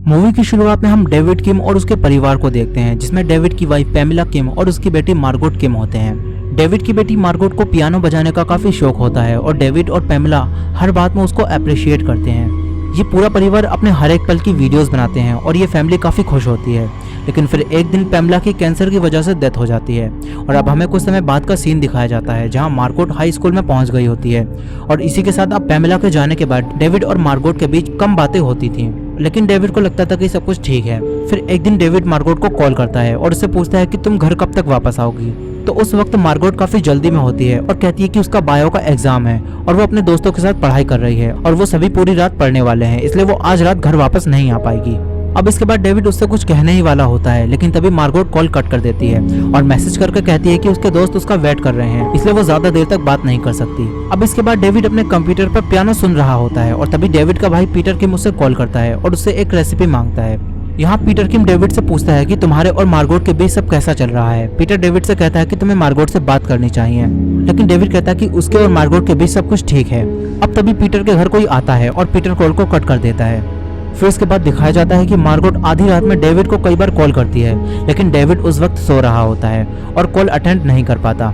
Movie की शुरुआत में हम डेविड किम और उसके परिवार को देखते हैं, जिसमें डेविड की वाइफ पैमिला किम और उसकी बेटी मार्गोट किम होते हैं। डेविड की बेटी मार्गोट को पियानो बजाने का काफी शौक होता है और डेविड और पैमिला हर बात में उसको अप्रिशिएट करते हैं। ये पूरा परिवार अपने हर एक पल की वीडियोस बनाते हैं और ये फैमिली काफी खुश होती है। लेकिन फिर एक दिन पैमिला की कैंसर की वजह से डेथ हो जाती है और अब हमें कुछ समय बाद का सीन दिखाया जाता है जहां मार्गोट हाई स्कूल में पहुंच गई होती है। और इसी के साथ अब पैमिला के जाने के बाद डेविड और मार्गोट के बीच कम बातें होती थी, लेकिन डेविड को लगता था कि सब कुछ ठीक है। फिर एक दिन डेविड मार्गोट को कॉल करता है और उससे पूछता है कि तुम घर कब तक वापस आओगी। तो उस वक्त मार्गोट काफी जल्दी में होती है और कहती है कि उसका बायो का एग्जाम है और वो अपने दोस्तों के साथ पढ़ाई कर रही है और वो सभी पूरी रात पढ़ने वाले हैं, इसलिए वो आज रात घर वापस नहीं आ पाएगी। अब इसके बाद डेविड उससे कुछ कहने ही वाला होता है, लेकिन तभी मार्गोट कॉल कट कर देती है और मैसेज करके कहती है कि उसके दोस्त उसका वेट कर रहे हैं, इसलिए वो ज्यादा देर तक बात नहीं कर सकती। अब इसके बाद डेविड अपने कंप्यूटर पर पियानो सुन रहा होता है और तभी डेविड का भाई पीटर किम उससे कॉल करता है और उससे एक रेसिपी मांगता है। यहाँ पीटर किम डेविड से पूछता है कि तुम्हारे और मार्गोट के बीच सब कैसा चल रहा है। पीटर डेविड से कहता है कि तुम्हें मार्गोट से बात करनी चाहिए, लेकिन डेविड कहता है कि उसके और मार्गोट के बीच सब कुछ ठीक है। अब तभी पीटर के घर कोई आता है और पीटर कॉल को कट कर देता है। फिर इसके बाद दिखाया जाता है कि मार्गोट आधी रात में डेविड को कई बार कॉल करती है, लेकिन डेविड उस वक्त सो रहा होता है और कॉल अटेंड नहीं कर पाता।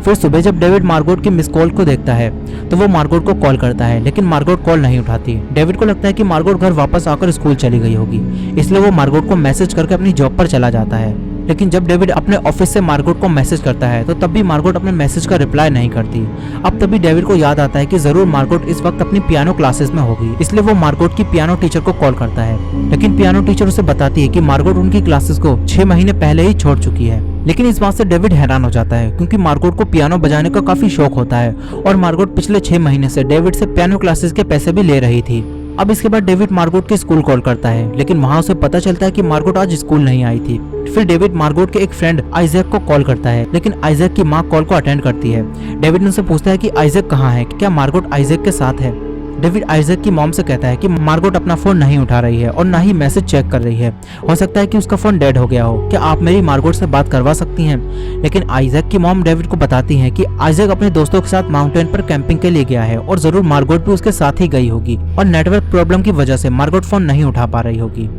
फिर सुबह जब डेविड मार्गोट की मिस कॉल को देखता है तो वो मार्गोट को कॉल करता है, लेकिन मार्गोट कॉल नहीं उठाती। डेविड को लगता है कि मार्गोट घर वापस आकर स्कूल चली गई होगी, इसलिए वो मार्गोट को मैसेज करके अपनी जॉब पर चला जाता है। लेकिन जब डेविड अपने ऑफिस से मार्गोट को मैसेज करता है तो तब भी मार्गोट अपने मैसेज का रिप्लाई नहीं करती। अब तभी डेविड को याद आता है कि जरूर मार्गोट इस वक्त अपनी पियानो क्लासेस में होगी, इसलिए वो मार्गोट की पियानो टीचर को कॉल करता है। लेकिन पियानो टीचर उसे बताती है कि मार्गोट उनकी क्लासेस को 6 महीने पहले ही छोड़ चुकी है। लेकिन इस बात से डेविड हैरान हो जाता है क्योंकि मार्गोट को पियानो बजाने का काफी शौक होता है और मार्गोट पिछले 6 महीने से डेविड से पियानो क्लासेस के पैसे भी ले रही थी। अब इसके बाद डेविड मार्गोट के स्कूल कॉल करता है, लेकिन वहां उसे पता चलता है कि मार्गोट आज स्कूल नहीं आई थी। फिर डेविड मार्गोट के एक फ्रेंड आइजैक को कॉल करता है, लेकिन आइजैक की माँ कॉल को अटेंड करती है। डेविड उनसे पूछता है कि आइजैक कहाँ है, क्या मार्गोट आइजैक के साथ है। डेविड आइजैक की मॉम से कहता है कि मार्गोट अपना फोन नहीं उठा रही है और ना ही मैसेज चेक कर रही है, हो सकता है कि उसका फोन डेड हो गया हो, क्या आप मेरी मार्गोट से बात करवा सकती हैं। लेकिन आइजैक की मॉम डेविड को बताती हैं कि आइजैक अपने दोस्तों के साथ माउंटेन पर कैंपिंग के लिए गया है और जरूर मार्गोट भी उसके साथ ही गई होगी और नेटवर्क प्रॉब्लम की वजह से मार्गोट फोन नहीं उठा पा रही होगी।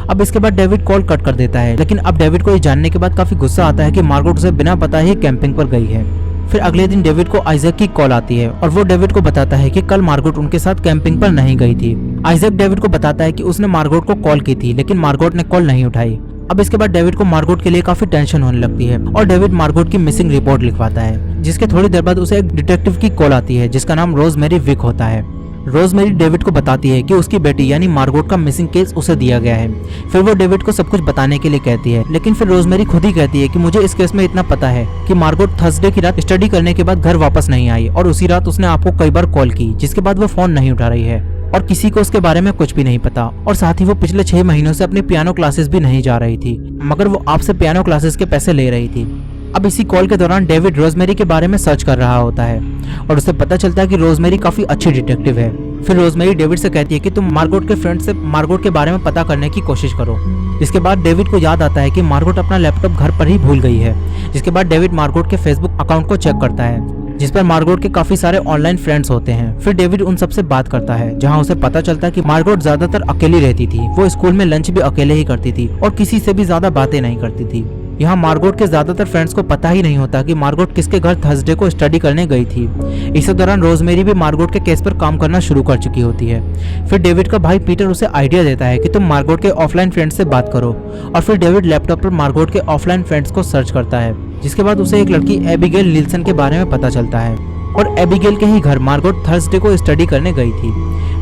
अब इसके बाद डेविड कॉल कट कर देता है, लेकिन अब डेविड को ये जानने के बाद काफी गुस्सा आता है कि मार्गोट उसे बिना पता ही कैंपिंग पर गई है। फिर अगले दिन डेविड को आइजैक की कॉल आती है और वो डेविड को बताता है कि कल मार्गोट उनके साथ कैंपिंग पर नहीं गई थी। आइजैक डेविड को बताता है कि उसने मार्गोट को कॉल की थी, लेकिन मार्गोट ने कॉल नहीं उठाई। अब इसके बाद डेविड को मार्गोट के लिए काफी टेंशन होने लगती है और डेविड मार्गोट की मिसिंग रिपोर्ट लिखवाता है, जिसके थोड़ी देर बाद उसे एक डिटेक्टिव की कॉल आती है जिसका नाम रोजमेरी विक होता है। रोजमेरी डेविड को बताती है कि उसकी बेटी यानी मार्गोट का मिसिंग केस उसे दिया गया है। फिर वो डेविड को सब कुछ बताने के लिए कहती है, लेकिन फिर रोजमेरी खुद ही कहती है कि मुझे इस केस में इतना पता है कि मार्गोट थर्सडे की रात स्टडी करने के बाद घर वापस नहीं आई और उसी रात उसने आपको कई बार कॉल की, जिसके बाद वो फोन नहीं उठा रही है और किसी को उसके बारे में कुछ भी नहीं पता। और साथ ही वो पिछले 6 महीनों से अपनी पियानो क्लासेस भी नहीं जा रही थी, मगर वो आपसे पियानो क्लासेस के पैसे ले रही थी। अब इसी कॉल के दौरान डेविड रोजमेरी के बारे में सर्च कर रहा होता है और उसे पता चलता है कि रोजमेरी काफी अच्छी डिटेक्टिव है। फिर रोजमेरी डेविड से कहती है कि तुम मार्गोट के फ्रेंड से मार्गोट के बारे में पता करने की कोशिश करो। इसके बाद डेविड को याद आता है कि मार्गोट अपना लैपटॉप घर पर ही भूल गई है। जिसके बाद डेविड मार्गोट के फेसबुक अकाउंट को चेक करता है, जिस पर मार्गोट के काफी सारे ऑनलाइन फ्रेंड्स होते हैं। फिर डेविड उन सबसे बात करता है, जहां उसे पता चलता है कि मार्गोट ज्यादातर अकेली रहती थी। वो स्कूल में लंच भी अकेले ही करती थी और किसी से भी ज्यादा बातें नहीं करती थी। यहाँ मार्गोट के ज्यादातर फ्रेंड्स को पता ही नहीं होता कि मार्गोट किसके घर थर्सडे को स्टडी करने गई थी। इसी दौरान रोजमेरी भी मार्गोट के केस पर काम करना शुरू कर चुकी होती है। फिर डेविड का भाई पीटर उसे आइडिया देता है कि तुम मार्गोट के ऑफलाइन फ्रेंड्स से बात करो और फिर डेविड लैपटॉप पर मार्गोट के ऑफलाइन फ्रेंड्स को सर्च करता है, जिसके बाद उसे एक लड़की एबिगेल निल्सन के बारे में पता चलता है और एबिगेल के ही घर मार्गोट थर्सडे को स्टडी करने गई थी।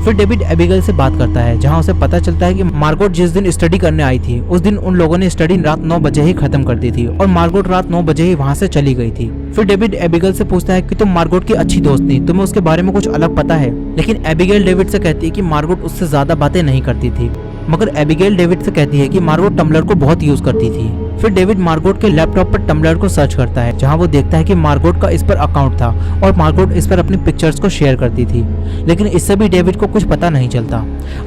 फिर डेविड एबिगेल से बात करता है, जहां उसे पता चलता है कि मार्गोट जिस दिन स्टडी करने आई थी उस दिन उन लोगों ने स्टडी रात 9 बजे ही खत्म कर दी थी और मार्गोट रात 9 बजे ही वहां से चली गई थी। फिर डेविड एबिगेल से पूछता है कि तुम मार्गोट की अच्छी दोस्त थी, तुम्हें उसके बारे में कुछ अलग पता है। लेकिन एबिगेल डेविड से कहती है कि मार्गोट उससे ज्यादा बातें नहीं करती थी, मगर एबिगेल डेविड से कहती है कि मार्गोट टम्बलर को बहुत यूज करती थी। फिर डेविड मार्गोट के लैपटॉप पर टम्बलर को सर्च करता है, जहां वो देखता है कि मार्गोट का इस पर अकाउंट था और मार्गोट इस पर अपनी पिक्चर्स को शेयर करती थी, लेकिन इससे भी डेविड को कुछ पता नहीं चलता।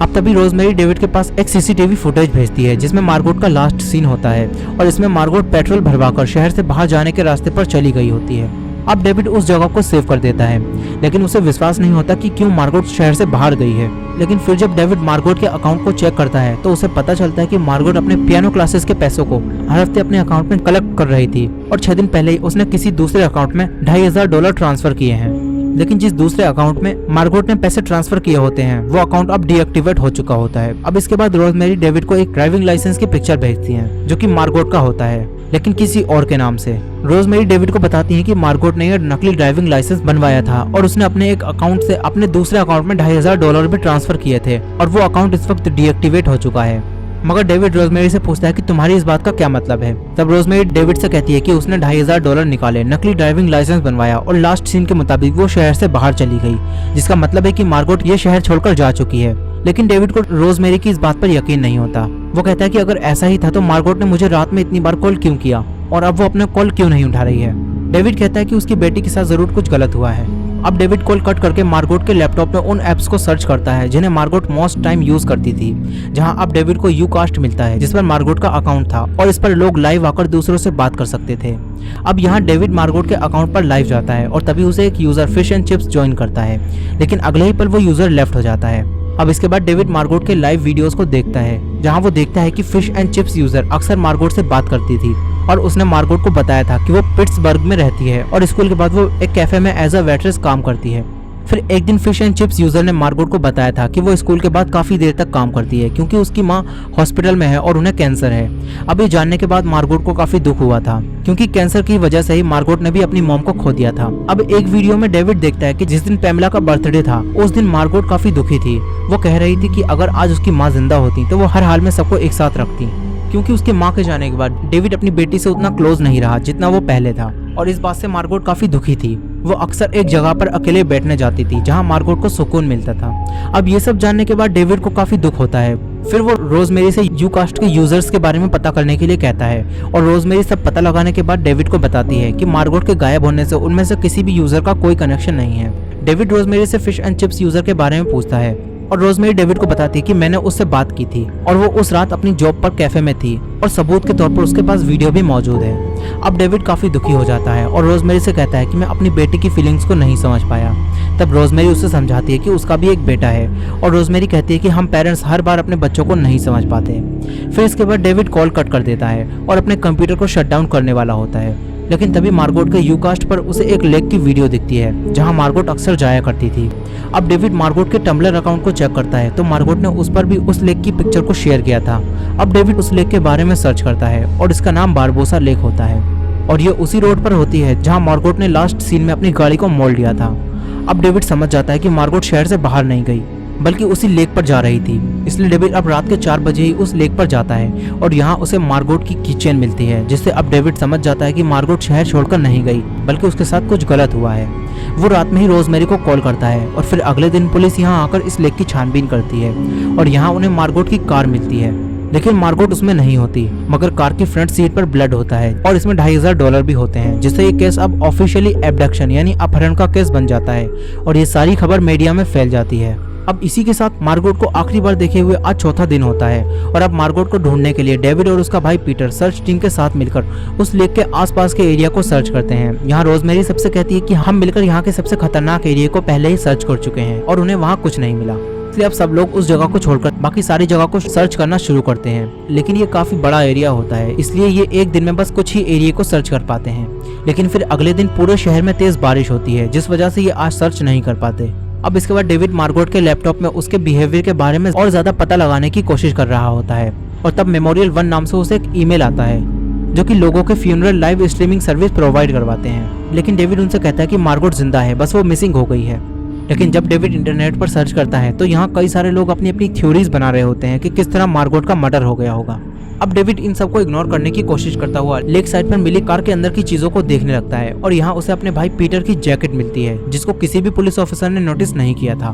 अब तभी रोजमेरी डेविड के पास एक सीसीटीवी फुटेज भेजती है, जिसमें मार्गोट का लास्ट सीन होता है और इसमें मार्गोट पेट्रोल भरवाकर शहर से बाहर जाने के रास्ते पर चली गई होती है। अब डेविड उस जगह को सेव कर देता है, लेकिन उसे विश्वास नहीं होता कि क्यों मार्गोट शहर से बाहर गई है। लेकिन फिर जब डेविड मार्गोट के अकाउंट को चेक करता है तो उसे पता चलता है कि मार्गोट अपने पियानो क्लासेस के पैसों को हर हफ्ते अपने अकाउंट में कलेक्ट कर रही थी और 6 दिन पहले ही उसने किसी दूसरे अकाउंट में $2500 ट्रांसफर किए हैं। लेकिन जिस दूसरे अकाउंट में मार्गोट ने पैसे ट्रांसफर किए होते हैं वो अकाउंट अब डीएक्टिवेट हो चुका होता है। अब इसके बाद रोजमेरी डेविड को एक ड्राइविंग लाइसेंस की पिक्चर भेजती है जो कि मार्गोट का होता है, लेकिन किसी और के नाम से। रोजमेरी डेविड को बताती है कि मार्गोट ने यह नकली ड्राइविंग लाइसेंस बनवाया था और उसने अपने एक अकाउंट से अपने दूसरे अकाउंट में $2500 भी ट्रांसफर किए थे और वो अकाउंट इस वक्त डीएक्टिवेट हो चुका है। मगर डेविड रोजमेरी से पूछता है कि तुम्हारी इस बात का क्या मतलब है। तब रोजमेरी डेविड से कहती है कि उसने $2500 निकाले, नकली ड्राइविंग लाइसेंस बनवाया और लास्ट सीन के मुताबिक वो शहर से बाहर चली गई, जिसका मतलब है कि मार्गोट ये शहर छोड़कर जा चुकी है। लेकिन डेविड को रोजमेरी की इस बात पर यकीन नहीं होता। वो कहता है कि अगर ऐसा ही था तो मार्गोट ने मुझे रात में इतनी बार कॉल क्यों किया और अब वो अपने कॉल क्यों नहीं उठा रही है। डेविड कहता है कि उसकी बेटी के साथ जरूर कुछ गलत हुआ है। अब डेविड कॉल कट करके मार्गोट के लैपटॉप में उन एप्स को सर्च करता है जिन्हें मार्गोट मोस्ट टाइम यूज करती थी, जहां अब डेविड को यूकास्ट मिलता है जिस पर मार्गोट का अकाउंट था और इस पर लोग लाइव आकर दूसरों से बात कर सकते थे। अब यहाँ डेविड मार्गोट के अकाउंट पर लाइव जाता है और तभी उसे एक user fish and chips join करता है, लेकिन अगले ही पल वो यूजर लेफ्ट हो जाता है। अब इसके बाद डेविड मार्गोट के लाइव वीडियोस को देखता है जहां वो देखता है कि फिश एंड चिप्स यूजर अक्सर मार्गोट से बात करती थी और उसने मार्गोट को बताया था कि वो पिट्सबर्ग में रहती है और स्कूल के बाद वो एक कैफे में एज अ वेट्रेस काम करती है। फिर एक दिन फिश एंड चिप्स यूजर ने मार्गोट को बताया था कि वो स्कूल के बाद काफी देर तक काम करती है क्योंकि उसकी माँ हॉस्पिटल में है और उन्हें कैंसर है। अब ये जानने के बाद मार्गोट को काफी दुख हुआ था क्योंकि कैंसर की वजह से ही मार्गोट ने भी अपनी मॉम को खो दिया था। अब एक वीडियो में डेविड देखता है कि जिस दिन पैमेला का बर्थडे था उस दिन मार्गोट काफी दुखी थी। वो कह रही थी कि अगर आज उसकी माँ जिंदा होती तो वो हर हाल में सबको एक साथ रखती, क्योंकि उसके माँ के जाने के बाद डेविड अपनी बेटी से उतना क्लोज नहीं रहा जितना वो पहले था और इस बात से मार्गोट काफी दुखी थी। वो अक्सर एक जगह पर अकेले बैठने जाती थी जहां मार्गोट को सुकून मिलता था। अब ये सब जानने के बाद डेविड को काफी दुख होता है। फिर वो रोजमेरी से यूकास्ट के यूजर्स के बारे में पता करने के लिए कहता है और रोजमेरी सब पता लगाने के बाद डेविड को बताती है कि मार्गोट के गायब होने से उनमें से किसी भी यूजर का कोई कनेक्शन नहीं है। डेविड रोजमेरी से फिश एंड चिप्स यूजर के बारे में पूछता है और रोजमेरी डेविड को बताती है कि मैंने उससे बात की थी और वो उस रात अपनी जॉब पर कैफे में थी और सबूत के तौर पर उसके पास वीडियो भी मौजूद है। अब डेविड काफी दुखी हो जाता है और रोजमेरी से कहता है कि मैं अपनी बेटी की फीलिंग्स को नहीं समझ पाया। तब रोजमेरी उसे समझाती है कि उसका भी एक बेटा है और रोजमेरी कहती है कि हम पेरेंट्स हर बार अपने बच्चों को नहीं समझ पाते। फिर इसके बाद डेविड कॉल कट कर देता है और अपने कंप्यूटर को शट डाउन करने वाला होता है, लेकिन तभी मार्गोट के यूकास्ट पर उसे एक लेक की वीडियो दिखती है जहां मार्गोट अक्सर जाया करती थी। अब डेविड मार्गोट के टम्बलर अकाउंट को चेक करता है तो मार्गोट ने उस पर भी उस लेक की पिक्चर को शेयर किया था। अब डेविड उस लेक के बारे में सर्च करता है और इसका नाम बारबोसा लेक होता है और ये उसी रोड पर होती है जहां मार्गोट ने लास्ट सीन में अपनी गाड़ी को मोड़ लिया था। अब डेविड समझ जाता है कि मार्गोट शहर से बाहर नहीं गई बल्कि उसी लेक पर जा रही थी, इसलिए डेविड अब रात के 4 बजे ही उस लेक पर जाता है और यहाँ उसे मार्गोट की कीचेन मिलती है, जिससे अब डेविड समझ जाता है कि मार्गोट शहर छोड़कर नहीं गई बल्कि उसके साथ कुछ गलत हुआ है। वो रात में ही रोजमेरी को कॉल करता है और फिर अगले दिन पुलिस यहाँ आकर इस लेक की छानबीन करती है और यहाँ उन्हें मार्गोट की कार मिलती है, लेकिन मार्गोट उसमें नहीं होती मगर कार की फ्रंट सीट पर ब्लड होता है और इसमें $2500 भी होते हैं, जिससे ये केस अब ऑफिशियली एब्डक्शन यानी अपहरण का केस बन जाता है और ये सारी खबर मीडिया में फैल जाती है। अब इसी के साथ मार्गोट को आखिरी बार देखे हुए आज चौथा दिन होता है और अब मार्गोट को ढूंढने के लिए डेविड और उसका भाई पीटर सर्च टीम के साथ मिलकर उस लेक के आसपास के एरिया को सर्च करते हैं। यहाँ रोजमेरी सबसे कहती है कि हम मिलकर यहाँ के सबसे खतरनाक एरिया को पहले ही सर्च कर चुके हैं और उन्हें वहाँ कुछ नहीं मिला, इसलिए अब सब लोग उस जगह को छोड़कर बाकी सारी जगह को सर्च करना शुरू करते हैं। लेकिन ये काफी बड़ा एरिया होता है, इसलिए ये एक दिन में बस कुछ ही एरिया को सर्च कर पाते हैं। लेकिन फिर अगले दिन पूरे शहर में तेज बारिश होती है जिस वजह से ये आज सर्च नहीं कर पाते। अब इसके बाद डेविड मार्गोट के लैपटॉप में उसके बिहेवियर के बारे में और ज्यादा पता लगाने की कोशिश कर रहा होता है और तब मेमोरियल 1 नाम से उसे एक ईमेल आता है जो कि लोगों के funeral live streaming service provide करवाते हैं। लेकिन डेविड उनसे कहता है कि मार्गोट जिंदा है, बस वो मिसिंग हो गई है। लेकिन जब डेविड इंटरनेट पर सर्च करता है तो यहाँ कई सारे लोग अपनी अपनी थ्योरीज बना रहे होते हैं कि किस तरह मार्गोट का मर्डर हो गया होगा। अब डेविड इन सबको इग्नोर करने की कोशिश करता हुआ लेक साइड पर मिली कार के अंदर की चीजों को देखने लगता है और यहाँ उसे अपने भाई पीटर की जैकेट मिलती है जिसको किसी भी पुलिस ऑफिसर ने नोटिस नहीं किया था।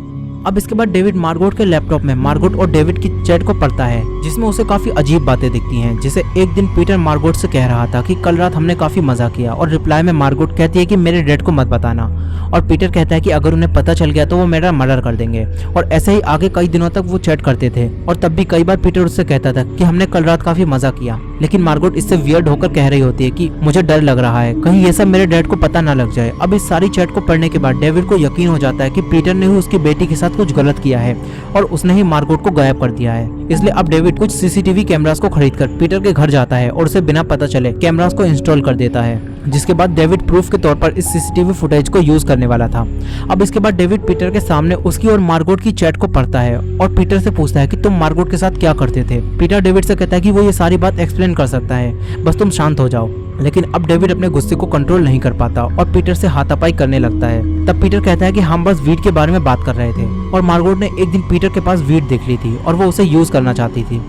अब इसके बाद डेविड मार्गोट के लैपटॉप में मार्गोट और डेविड की चैट को पढ़ता है जिसमें उसे काफी अजीब बातें दिखती हैं। जैसे एक दिन पीटर मार्गोट से कह रहा था कि कल रात हमने काफी मजा किया, और रिप्लाई में मार्गोट कहती है कि मेरे डैड को मत बताना, और पीटर कहता है कि अगर उन्हें पता चल गया तो वो मेरा मर्डर कर देंगे। और ऐसे ही आगे कई दिनों तक वो चैट करते थे, और तब भी कई बार पीटर उससे कहता था कि हमने कल रात काफी मजा किया। लेकिन मार्गोट इससे वियर्ड होकर कह रही होती है कि मुझे डर लग रहा है, कहीं ये सब मेरे डैड को पता ना लग जाए। अब इस सारी चैट को पढ़ने के बाद डेविड को यकीन हो जाता है कि पीटर ने ही उसकी बेटी के साथ कुछ गलत किया है और उसने ही मार्गोट को गायब कर दिया है। इसलिए अब डेविड कुछ सीसीटीवी कैमरास को खरीदकर पीटर के घर जाता है और उसे बिना पता चले कैमरास को इंस्टॉल कर देता है, जिसके बाद डेविड प्रूफ के तौर पर इस सीसीटीवी फुटेज को यूज करने वाला था। अब इसके बाद डेविड पीटर के सामने उसकी और मार्गोट की चैट को पढ़ता है और पीटर से पूछता है कि तुम मार्गोट के साथ क्या करते थे। पीटर डेविड से कहता है कि वो ये सारी बात एक्सप्लेन कर सकता है, बस तुम शांत हो जाओ। लेकिन अब डेविड अपने गुस्से को कंट्रोल नहीं कर पाता और पीटर से हाथापाई करने लगता है। तब पीटर कहता है कि हम बस वीड के बारे में बात कर रहे थे, और मार्गोट ने एक दिन पीटर के पास वीड देख ली थी और वो उसे यूज करना चाहती थी,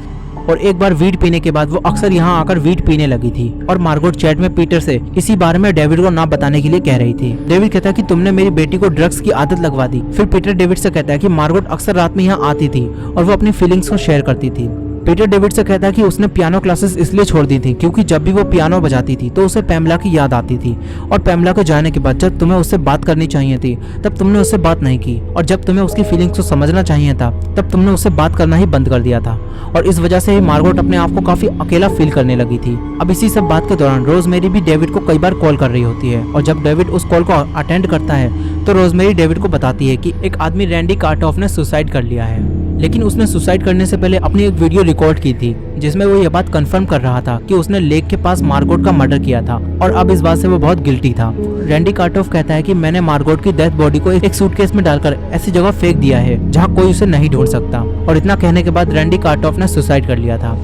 और एक बार वीड पीने के बाद वो अक्सर यहाँ आकर वीड पीने लगी थी। और मार्गोट चैट में पीटर से इसी बारे में डेविड को ना बताने के लिए कह रही थी। डेविड कहता है कि तुमने मेरी बेटी को ड्रग्स की आदत लगवा दी। फिर पीटर डेविड से कहता है कि मार्गोट अक्सर रात में यहाँ आती थी और वो अपनी फीलिंग्स को शेयर करती थी। पीटर डेविड से कहता है कि उसने पियानो क्लासेस इसलिए छोड़ दी थी क्योंकि जब भी वो पियानो बजाती थी तो उसे पैमला की याद आती थी, और पैमला के जाने के बाद जब तुम्हें उससे बात करनी चाहिए थी तब तुमने उससे बात नहीं की, और जब तुम्हें उसकी फीलिंग्स को समझना चाहिए था तब तुमने उससे बात करना ही बंद कर दिया था, और इस वजह से ही मार्गोट अपने आप को काफी अकेला फील करने लगी थी। अब इसी सब बात के दौरान रोजमेरी भी डेविड को कई बार कॉल कर रही होती है, और जब डेविड उस कॉल को अटेंड करता है तो रोजमेरी डेविड को बताती है कि एक आदमी रैंडी कार्टोफ ने सुसाइड कर लिया है, लेकिन उसने सुसाइड करने से पहले अपनी एक वीडियो रिकॉर्ड की थी जिसमें वो ये बात कंफर्म कर रहा था कि उसने लेक के पास मार्गोट का मर्डर किया था, और अब इस बात से वो बहुत गिल्टी था। रैंडी कार्टोफ कहता है कि मैंने मार्गोट की डेथ बॉडी को एक सूटकेस में डालकर ऐसी जगह फेंक दिया है जहाँ कोई उसे नहीं ढूंढ सकता, और इतना कहने के बाद रैंडी कार्टोफ ने सुसाइड कर लिया था।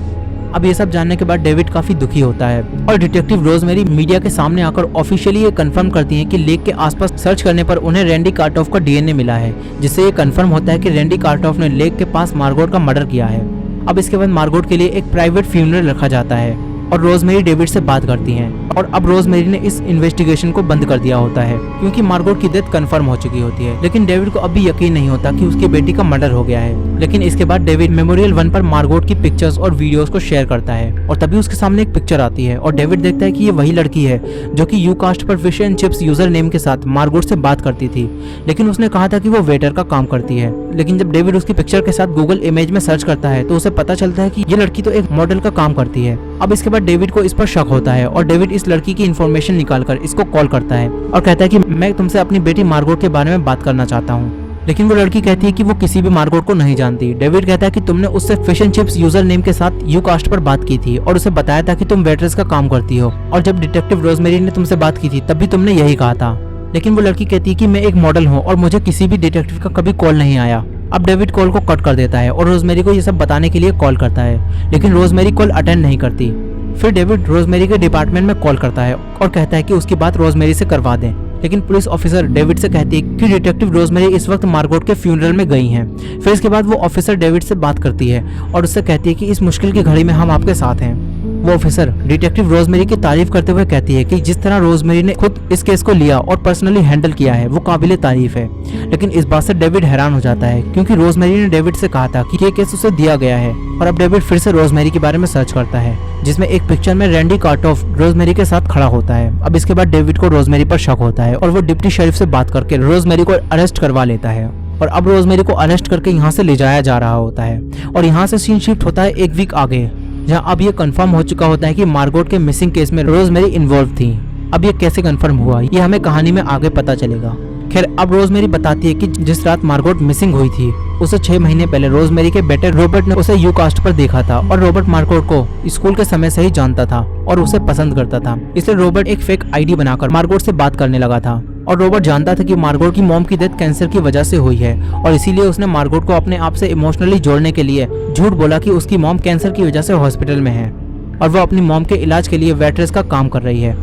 अब ये सब जानने के बाद डेविड काफी दुखी होता है, और डिटेक्टिव रोजमेरी मीडिया के सामने आकर ऑफिशियली ये कंफर्म करती हैं कि लेक के आसपास सर्च करने पर उन्हें रैंडी कार्टोफ का डीएनए मिला है, जिससे ये कंफर्म होता है कि रैंडी कार्टोफ ने लेक के पास मार्गोट का मर्डर किया है। अब इसके बाद मार्गोट के लिए एक प्राइवेट फ्यूनरल रखा जाता है, और रोजमेरी डेविड से बात करती हैं, और अब रोजमेरी ने इस इन्वेस्टिगेशन को बंद कर दिया होता है क्योंकि मार्गोट की डेथ कंफर्म हो चुकी होती है। लेकिन डेविड को अभी यकीन नहीं होता कि उसकी बेटी का मर्डर हो गया है। लेकिन इसके बाद डेविड मेमोरियल 1 पर मार्गोट की पिक्चर्स और वीडियोस को शेयर करता है, और तभी उसके सामने एक पिक्चर आती है और डेविड देखता है कि ये वही लड़की है जो कि यूकास्ट पर fish and chips user name के साथ मार्गोट से बात करती थी, लेकिन उसने कहा था कि वो वेटर का काम करती है। लेकिन जब डेविड उसकी पिक्चर के साथ गूगल इमेज में सर्च करता है तो उसे पता चलता है कि ये लड़की तो एक मॉडल का काम करती है। अब इसके बाद डेविड को इस पर शक होता है, और डेविड इस लड़की की इन्फॉर्मेशन निकालकर इसको कॉल करता है और कहता है कि मैं तुमसे अपनी बेटी मार्गोट के बारे में बात करना चाहता हूँ। लेकिन वो लड़की कहती है कि वो किसी भी मार्गोट को नहीं जानती। डेविड कहता है कि तुमने उससे fish and chips user name के साथ यूकास्ट पर बात की थी और उसे बताया था कि तुम वेट्रेस का काम करती हो, और जब डिटेक्टिव रोजमेरी ने तुमसे बात की थी तब भी तुमने यही कहा था। लेकिन वो लड़की कहती है कि मैं एक मॉडल हूँ और मुझे किसी भी डिटेक्टिव का कभी कॉल नहीं आया। अब डेविड कॉल को कट कर देता है और रोजमेरी को ये सब बताने के लिए कॉल करता है, लेकिन रोजमेरी कॉल अटेंड नहीं करती। फिर डेविड रोजमेरी के डिपार्टमेंट में कॉल करता है और कहता है कि उसकी बात रोजमेरी से करवा दें, लेकिन पुलिस ऑफिसर डेविड से कहती है कि डिटेक्टिव रोजमेरी इस वक्त मार्गोट के फ्यूनरल में गई हैं। फिर इसके बाद वो ऑफिसर डेविड से बात करती है और उससे कहती है कि इस मुश्किल की घड़ी में हम आपके साथ हैं। वो ऑफिसर डिटेक्टिव रोजमेरी की तारीफ करते हुए कहती है कि जिस तरह रोजमेरी ने खुद इस केस को लिया और पर्सनली हैंडल किया है वो काबिले तारीफ है। लेकिन इस बात से डेविड हैरान हो जाता है क्योंकि रोजमेरी ने डेविड से कहा था कि ये केस उसे दिया गया है। और अब डेविड फिर से रोजमेरी के बारे में सर्च करता है, जिसमें एक पिक्चर में रैंडी कार्टोफ रोजमेरी के साथ खड़ा होता है। अब इसके बाद डेविड को रोजमेरी पर शक होता है और वो डिप्टी शेरिफ से बात करके रोजमेरी को अरेस्ट करवा लेता है। और अब रोजमेरी को अरेस्ट करके यहाँ से ले जाया जा रहा होता है, और यहाँ से सीन शिफ्ट होता है एक वीक आगे, जहाँ अब ये कंफर्म हो चुका होता है कि मार्गोट के मिसिंग केस में रोजमेरी इन्वॉल्व थी। अब ये कैसे कंफर्म हुआ ये हमें कहानी में आगे पता चलेगा। खैर अब रोजमेरी बताती है कि जिस रात मार्गोट मिसिंग हुई थी उसे 6 महीने पहले रोजमेरी के बेटे रॉबर्ट ने उसे यूकास्ट पर देखा था, और रॉबर्ट मार्गोट को स्कूल के समय से ही जानता था और उसे पसंद करता था। इसलिए रॉबर्ट एक फेक आईडी बनाकर मार्गोट से बात करने लगा था, और रॉबर्ट जानता था कि मार्गोट की मॉम की डेथ कैंसर की वजह से हुई है, और इसीलिए उसने मार्गोट को अपने आप से इमोशनली जोड़ने के लिए झूठ बोला कि उसकी मॉम कैंसर की वजह से हॉस्पिटल में है और वो अपनी मॉम के इलाज के लिए वेट्रेस का काम कर रही है।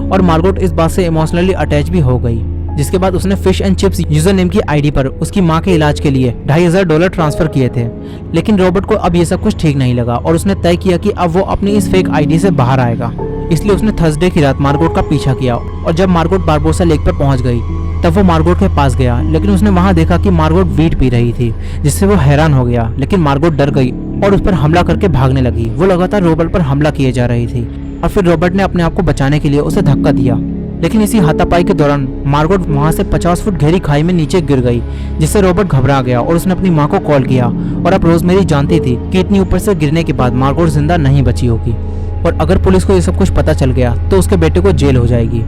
और मार्गोट इस बात से इमोशनली अटैच भी हो गई, जिसके बाद उसने fish and chips user name की आईडी पर उसकी मां के इलाज के लिए $2500 ट्रांसफर किए थे। लेकिन रॉबर्ट को अब ये सब कुछ ठीक नहीं लगा और उसने तय किया कि अब वो अपनी इस फेक आईडी से बाहर आएगा। इसलिए उसने थर्सडे की रात मार्गोट का पीछा किया, और जब मार्गोट बारबोसा लेक पर पहुंच गई तब वो मार्गोट के पास गया, लेकिन उसने वहां देखा कि मार्गोट वीट पी रही थी, जिससे वो हैरान हो गया। लेकिन मार्गोट डर गई और उस पर हमला करके भागने लगी। वो लगातार रॉबर्ट पर हमला किए जा रही थी और फिर रॉबर्ट ने अपने आप को बचाने के लिए उसे धक्का दिया। लेकिन इसी हाथापाई के दौरान मार्गोट वहां से 50 फुट गहरी खाई में नीचे गिर गई, जिससे रॉबर्ट घबरा गया और उसने अपनी माँ को कॉल किया। और अब रोजमेरी जानती थी कि इतनी ऊपर से गिरने के बाद मार्गोट जिंदा नहीं बची होगी और अगर पुलिस को ये सब कुछ पता चल गया तो उसके बेटे को जेल हो जाएगी।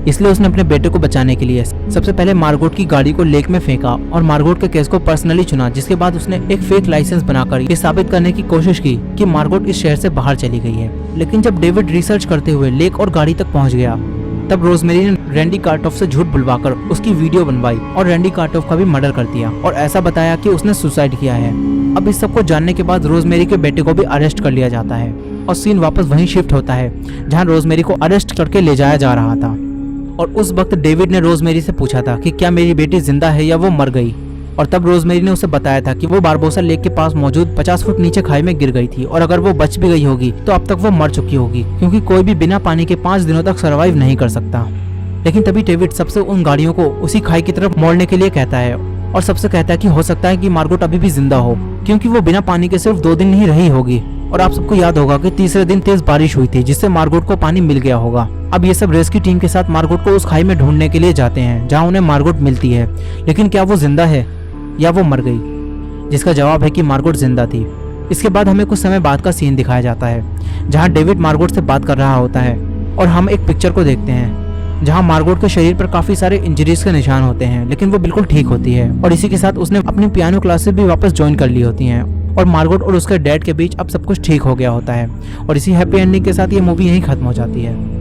इसलिए उसने अपने बेटे को बचाने के लिए सबसे पहले मार्गोट की गाड़ी को लेक में फेंका और मार्गोट के केस को पर्सनली चुना, जिसके बाद उसने एक फेक लाइसेंस बनाकर ये साबित करने की कोशिश की कि मार्गोट इस शहर से बाहर चली गई है। लेकिन जब डेविड रिसर्च करते हुए लेक और गाड़ी तक पहुंच गया, तब रोजमेरी ने रैंडी कार्टोफ से झूठ बुलवाकर उसकी वीडियो बनवाई और रैंडी कार्टोफ का भी मर्डर कर दिया और ऐसा बताया कि उसने सुसाइड किया है। अब इस सब को जानने के बाद रोजमेरी के बेटे को भी अरेस्ट कर लिया जाता है और सीन वापस वहीं शिफ्ट होता है जहां रोजमेरी को अरेस्ट करके ले जाया जा रहा था। और उस वक्त डेविड ने रोजमेरी से पूछा था कि क्या मेरी बेटी जिंदा है या वो मर गई, और तब रोजमेरी ने उसे बताया था कि वो बारबोसा लेक के पास मौजूद 50 फुट नीचे खाई में गिर गई थी और अगर वो बच भी गई होगी तो अब तक वो मर चुकी होगी, क्योंकि कोई भी बिना पानी के 5 दिनों तक सर्वाइव नहीं कर सकता। लेकिन तभी डेविड सबसे उन गाड़ियों को उसी खाई की तरफ मोड़ने के लिए कहता है और सबसे कहता है कि हो सकता है कि मार्गोट अभी भी जिंदा हो, क्योंकि वो बिना पानी के सिर्फ 2 दिन ही रही होगी। और आप सबको याद होगा कि तीसरे दिन तेज बारिश हुई थी जिससे मार्गोट को पानी मिल गया होगा। अब ये सब रेस्क्यू टीम के साथ मार्गोट को उस खाई में ढूंढने के लिए जाते हैं जहाँ उन्हें मार्गोट मिलती है। लेकिन क्या वो जिंदा है या वो मर गई? जिसका जवाब है कि मार्गोट जिंदा थी। इसके बाद हमें कुछ समय बाद का सीन दिखाया जाता है जहाँ डेविड मार्गोट से बात कर रहा होता है और हम एक पिक्चर को देखते हैं जहाँ मार्गोट के शरीर पर काफी सारे इंजरीज के निशान होते हैं, लेकिन वो बिल्कुल ठीक होती है और इसी के साथ उसने अपनी पियानो क्लासेस भी वापस ज्वाइन कर ली होती हैं और मार्गोट और उसके डैड के बीच अब सब कुछ ठीक हो गया होता है और इसी हैप्पी एंडिंग के साथ ये मूवी यहीं खत्म हो जाती है।